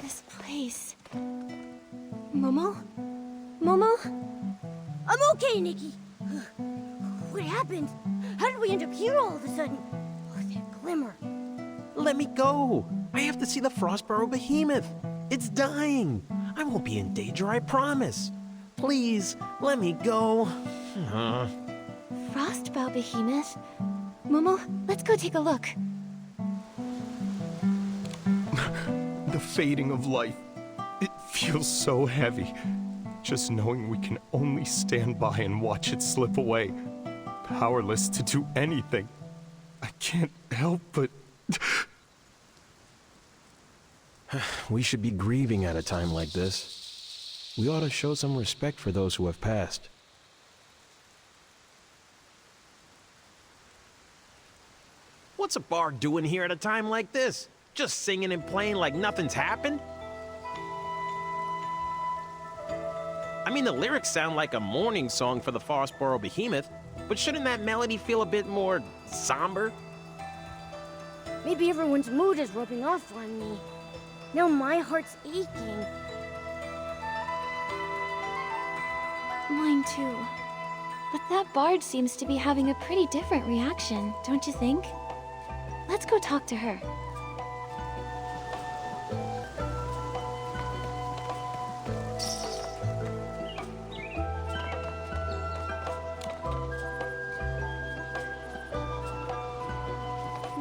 This place... Momo? Momo? I'm okay, Nikki. What happened? How did we end up here all of a sudden? Oh, that glimmer. Let me go. I have to see the Frostborough behemoth. It's dying. I won't be in danger, I promise. Please, let me go. Frostbow behemoth? Momo, let's go take a look. The fading of life. It feels so heavy. Just knowing we can only stand by and watch it slip away. Powerless to do anything. I can't help but... We should be grieving at a time like this. We ought to show some respect for those who have passed. What's a bard doing here at a time like this? Just singing and playing like nothing's happened? I mean, the lyrics sound like a mourning song for the Frostborough behemoth, but shouldn't that melody feel a bit more somber? Maybe everyone's mood is rubbing off on me. Now my heart's aching. Mine too. But that bard seems to be having a pretty different reaction, don't you think? Let's go talk to her.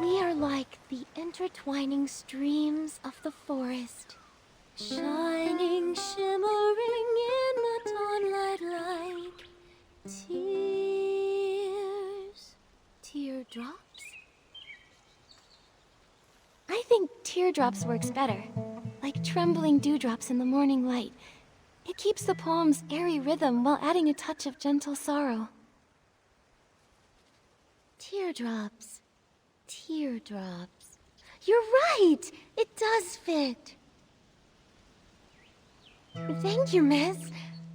We are like the intertwining streams of the forest, shining, shimmering in the dawnlight like tears. Teardrops? I think teardrops works better, like trembling dewdrops in the morning light. It keeps the poem's airy rhythm while adding a touch of gentle sorrow. Teardrops. Teardrops. You're right! It does fit. Thank you, miss.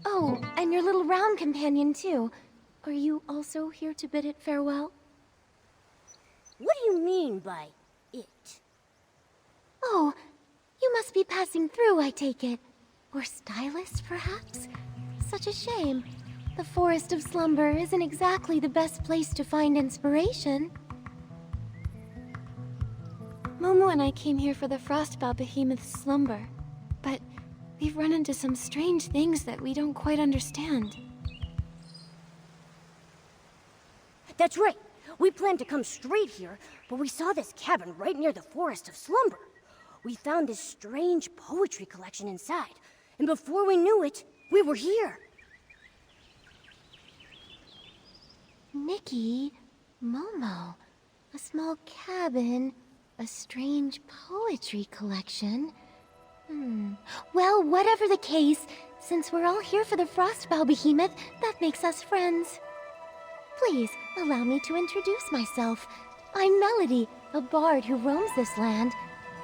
Oh, and your little round companion, too. Are you also here to bid it farewell? What do you mean by it? Oh, you must be passing through, I take it. Or stylist, perhaps? Such a shame. The Forest of Slumber isn't exactly the best place to find inspiration. Momo and I came here for the Frostbow behemoth's slumber, but we've run into some strange things that we don't quite understand. That's right. We planned to come straight here, but we saw this cabin right near the Forest of Slumber. We found this strange poetry collection inside, and before we knew it, we were here. Nikki, Momo, a small cabin, a strange poetry collection. Well, whatever the case, since we're all here for the Frostbow behemoth, that makes us friends. Please, allow me to introduce myself. I'm Melody, a bard who roams this land.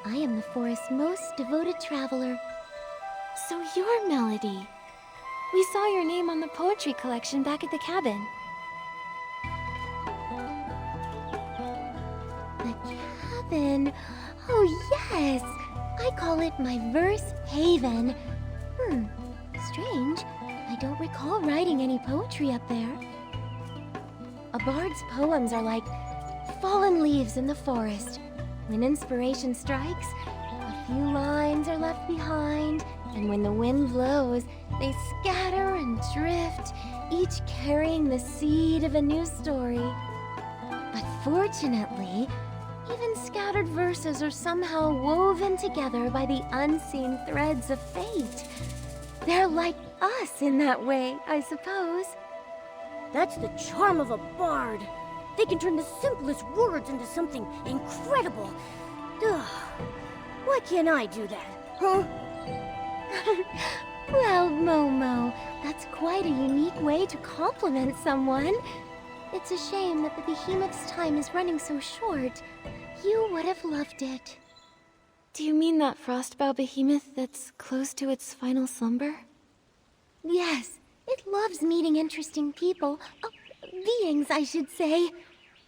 I am the forest's most devoted traveler. So you're Melody. We saw your name on the poetry collection back at the cabin. The cabin? Oh, yes! I call it my verse haven. Strange. I don't recall writing any poetry up there. A bard's poems are like fallen leaves in the forest. When inspiration strikes, a few lines are left behind, and when the wind blows, they scatter and drift, each carrying the seed of a new story. But fortunately, even scattered verses are somehow woven together by the unseen threads of fate. They're like us in that way, I suppose. That's the charm of a bard. They can turn the simplest words into something incredible. Ugh. Why can't I do that, huh? Well, Momo, that's quite a unique way to compliment someone. It's a shame that the behemoth's time is running so short. You would have loved it. Do you mean that Frostbow behemoth that's close to its final slumber? Yes, it loves meeting interesting people. Beings, I should say.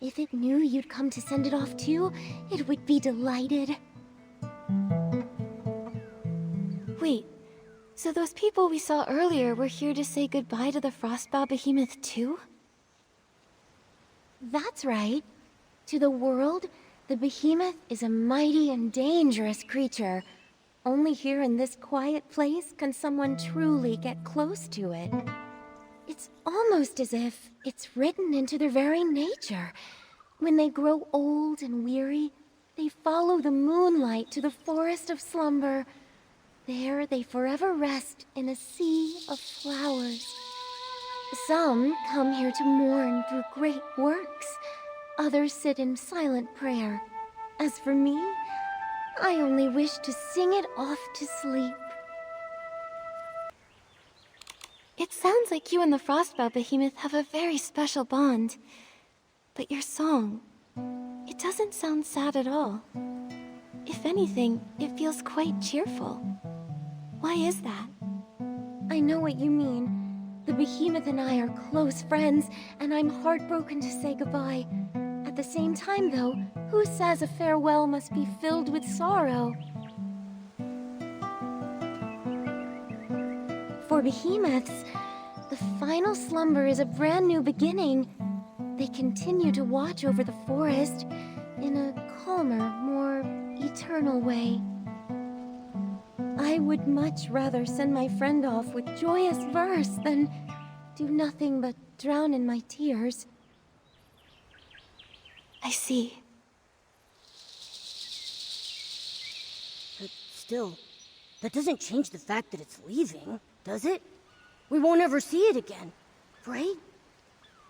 If it knew you'd come to send it off too, it would be delighted. Wait, so those people we saw earlier were here to say goodbye to the Frostbow Behemoth too? That's right. To the world, the Behemoth is a mighty and dangerous creature. Only here in this quiet place can someone truly get close to it. It's almost as if it's written into their very nature. When they grow old and weary, they follow the moonlight to the forest of slumber. There they forever rest in a sea of flowers. Some come here to mourn through great works. Others sit in silent prayer. As for me, I only wish to sing it off to sleep. It sounds like you and the Frostbow Behemoth have a very special bond. But your song, it doesn't sound sad at all. If anything, it feels quite cheerful. Why is that? I know what you mean. The Behemoth and I are close friends, and I'm heartbroken to say goodbye. At the same time, though, who says a farewell must be filled with sorrow? For behemoths, the final slumber is a brand new beginning. They continue to watch over the forest in a calmer, more eternal way. I would much rather send my friend off with joyous verse than do nothing but drown in my tears. I see. But still, that doesn't change the fact that it's leaving, does it? We won't ever see it again, right?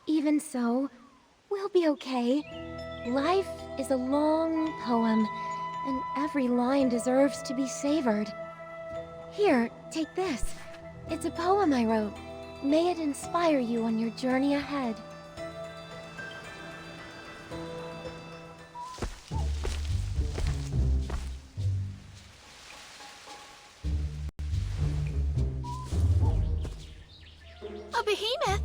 Even so, we'll be okay. Life is a long poem, and every line deserves to be savored. Here, take this. It's a poem I wrote. May it inspire you on your journey ahead. A behemoth?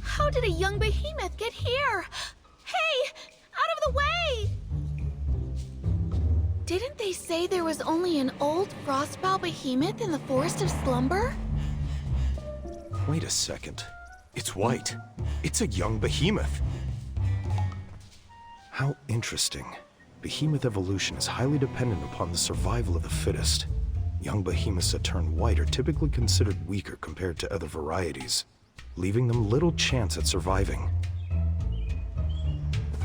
How did a young behemoth get here? Hey! Out of the way! Didn't they say there was only an old frostbow behemoth in the Forest of Slumber? Wait a second. It's white. It's a young behemoth. How interesting. Behemoth evolution is highly dependent upon the survival of the fittest. Young behemoths that turn white are typically considered weaker compared to other varieties, leaving them little chance at surviving.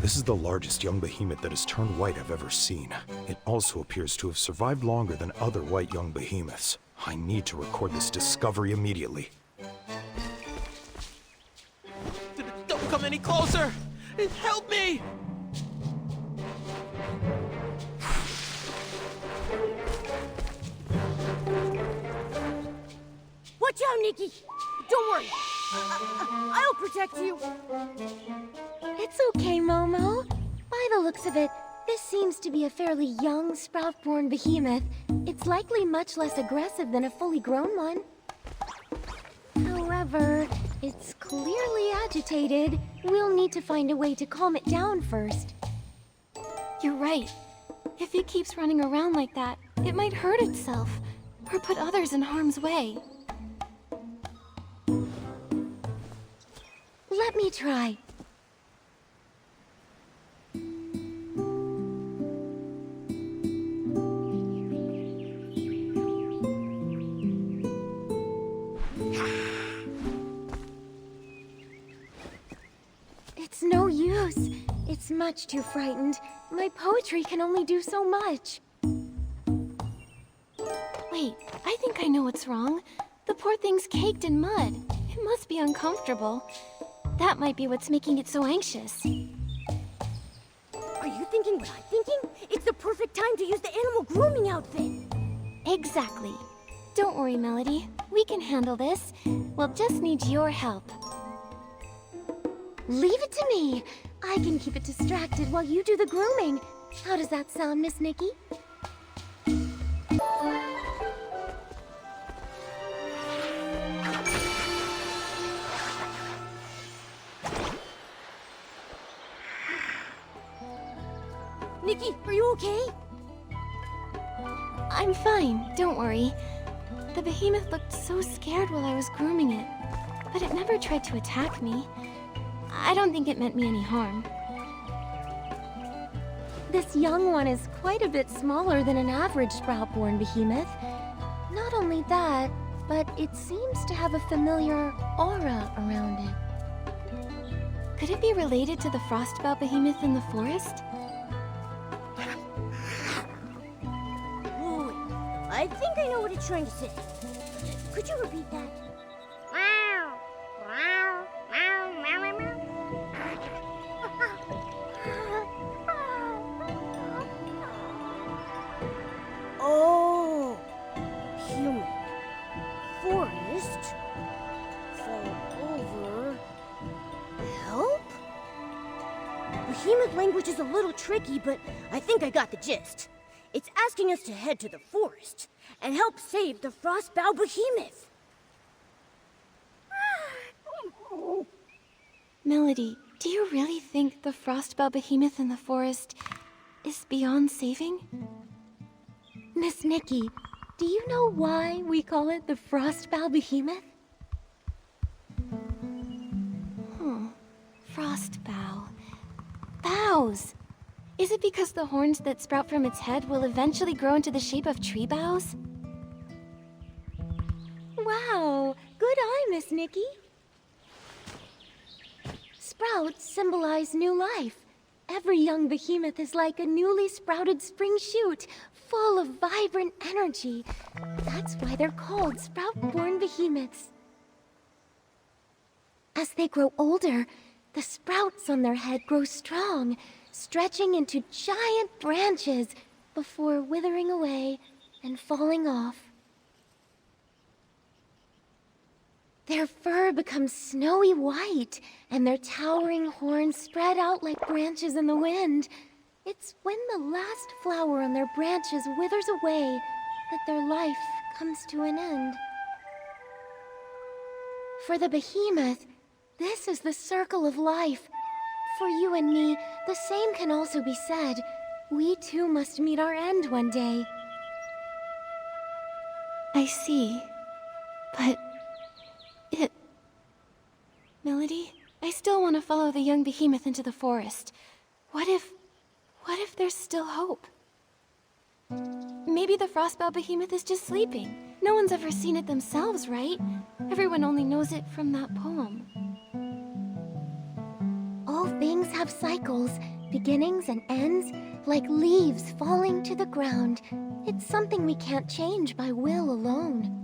This is the largest young behemoth that has turned white I've ever seen. It also appears to have survived longer than other white young behemoths. I need to record this discovery immediately. Don't come any closer! Help me! Watch out, Nikki! Don't worry! I'll protect you! It's okay, Momo. By the looks of it, this seems to be a fairly young, sprout-born behemoth. It's likely much less aggressive than a fully grown one. However, it's clearly agitated. We'll need to find a way to calm it down first. You're right. If it keeps running around like that, it might hurt itself, or put others in harm's way. Let me try. It's no use. It's much too frightened. My poetry can only do so much. Wait, I think I know what's wrong. The poor thing's caked in mud. It must be uncomfortable. That might be what's making it so anxious. Are you thinking what I'm thinking? It's the perfect time to use the animal grooming outfit! Exactly. Don't worry, Melody. We can handle this. We'll just need your help. Leave it to me. I can keep it distracted while you do the grooming. How does that sound, Miss Nikki? Nikki, are you okay? I'm fine. Don't worry. The behemoth looked so scared while I was grooming it, but it never tried to attack me. I don't think it meant me any harm. This young one is quite a bit smaller than an average sprout-born behemoth. Not only that, but it seems to have a familiar aura around it. Could it be related to the frostbow behemoth in the forest? Wait, I think I know what it's trying to say. Could you repeat that? Oh, human. Forest. Fall over. Help? Behemoth language is a little tricky, but I think I got the gist. It's asking us to head to the forest and help save the frostbow behemoth. Melody, do you really think the frostbow behemoth in the forest is beyond saving? Miss Nikki, do you know why we call it the frostbow behemoth? Frostbow. Boughs! Is it because the horns that sprout from its head will eventually grow into the shape of tree boughs? Wow, good eye, Miss Nikki. Sprouts symbolize new life. Every young behemoth is like a newly sprouted spring shoot, full of vibrant energy. That's why they're called sprout-born behemoths. As they grow older, the sprouts on their head grow strong, stretching into giant branches before withering away and falling off. Their fur becomes snowy white, and their towering horns spread out like branches in the wind. It's when the last flower on their branches withers away that their life comes to an end. For the behemoth, this is the circle of life. For you and me, the same can also be said. We too must meet our end one day. I see. But... Melody, I still want to follow the young behemoth into the forest. What if there's still hope? Maybe the frostbow behemoth is just sleeping. No one's ever seen it themselves, right? Everyone only knows it from that poem. All things have cycles, beginnings and ends, like leaves falling to the ground. It's something we can't change by will alone.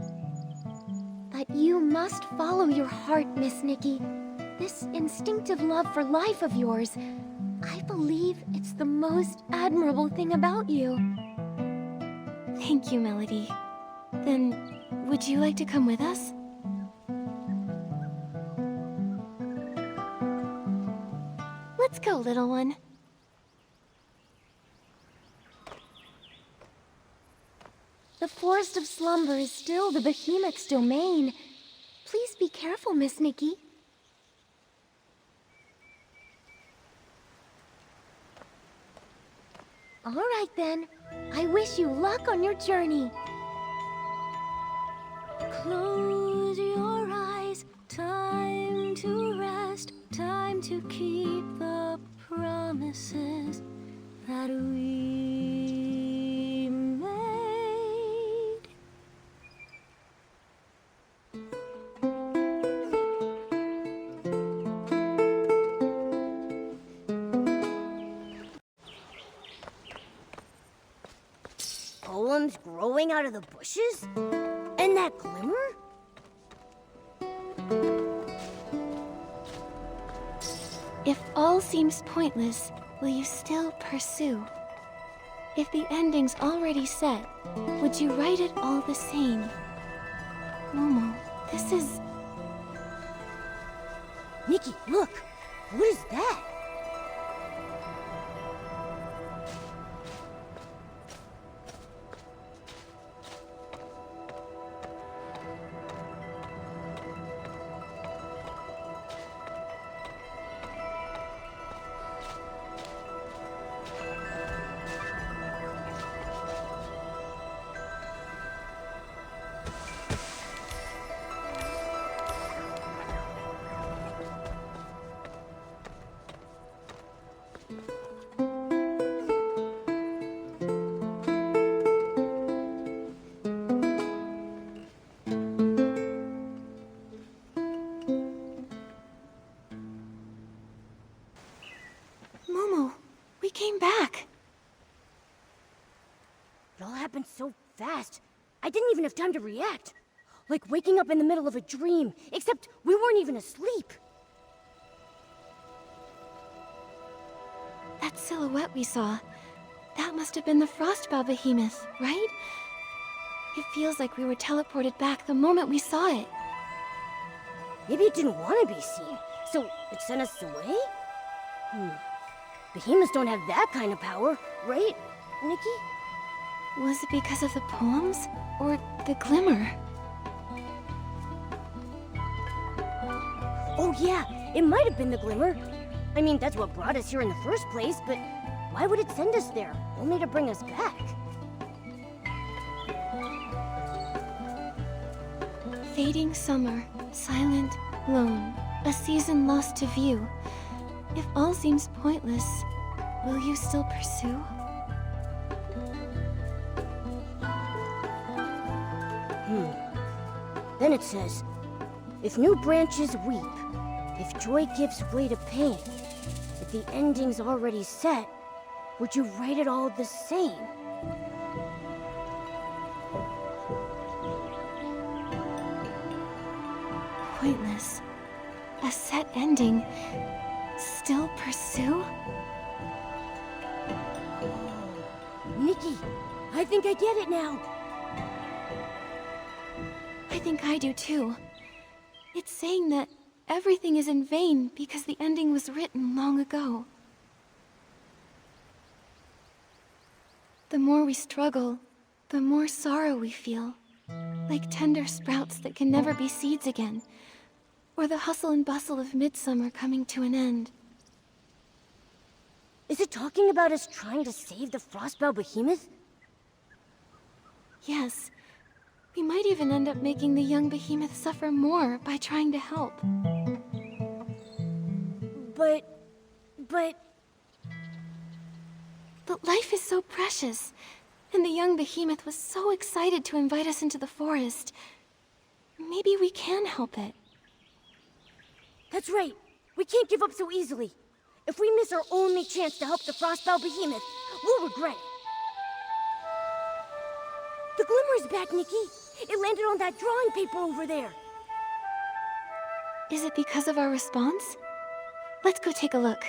But you must follow your heart, Miss Nikki. This instinctive love for life of yours, I believe it's the most admirable thing about you. Thank you, Melody. Then, would you like to come with us? Let's go, little one. The Forest of Slumber is still the behemoth's domain. Please be careful, Miss Nikki. All right, then. I wish you luck on your journey. Close your eyes. Time to rest. Time to keep the promises that we made. Poems growing out of the bushes? And that glimmer? If all seems pointless, will you still pursue? If the ending's already set, would you write it all the same? Momo, this is... Nikki, look! What is that? we came back. It all happened so fast. I didn't even have time to react. Like waking up in the middle of a dream, except we weren't even asleep. That silhouette we saw, that must have been the Frostbow behemoth, right? It feels like we were teleported back the moment we saw it. Maybe it didn't want to be seen, so it sent us away? Behemoths don't have that kind of power, right, Nikki? Was it because of the poems? Or the glimmer? Oh yeah, it might have been the glimmer. I mean, that's what brought us here in the first place, but why would it send us there, only to bring us back? Fading summer, silent, lone, a season lost to view. If all seems pointless, will you still pursue? Then it says, if new branches weep, if joy gives way to pain, if the ending's already set, would you write it all the same? Pointless. A set ending. Still pursue? Nikki, I think I get it now. I think I do too. It's saying that everything is in vain because the ending was written long ago. The more we struggle, the more sorrow we feel. Like tender sprouts that can never be seeds again. Or the hustle and bustle of midsummer coming to an end. Is it talking about us trying to save the Frostbow behemoth? Yes. We might even end up making the young behemoth suffer more by trying to help. But... But life is so precious, and the young behemoth was so excited to invite us into the forest. Maybe we can help it. That's right. We can't give up so easily. If we miss our only chance to help the Frostbow behemoth, we'll regret it. The glimmer's back, Nikki. It landed on that drawing paper over there. Is it because of our response? Let's go take a look.